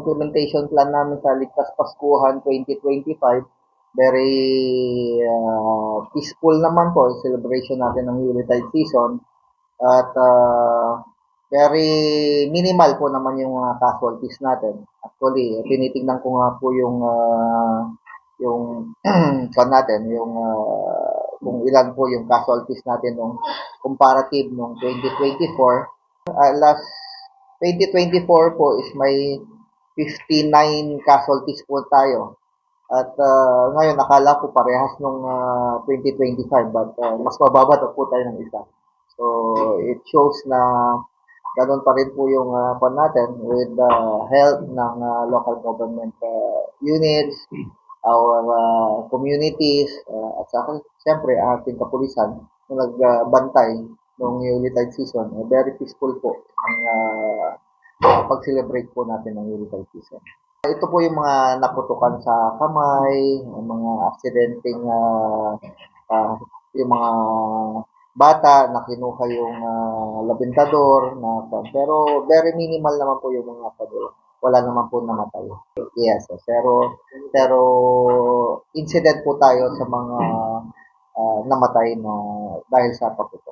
implementation plan namin sa Ligtas Paskuhan 2025. Very peaceful naman po yung celebration natin ng Yuletide season. At very minimal po naman yung mga casualties natin. Actually, tinitingnan ko nga po yung natin, kung ilan po yung casualties natin nung comparative nung 2024. Last 2024 po is may 59 casualties po tayo. At ngayon, akala ko parehas nung 2025, but mas mababa na po tayo ng isa. So, it shows na ganun pa rin po yung natin with the help ng local government units, our communities, at saka siyempre ating kapulisan na nagbantay noong Yuletide season. Very peaceful po ang pag-celebrate po natin ng Yuletide season. Ito po yung mga naputukan sa kamay, yung mga aksidenteng yung mga bata na kinuha yung labintador pero very minimal naman po yung mga padula. Wala naman po namatay. Yes, pero incident po tayo sa mga namatay na dahil sa pagputok.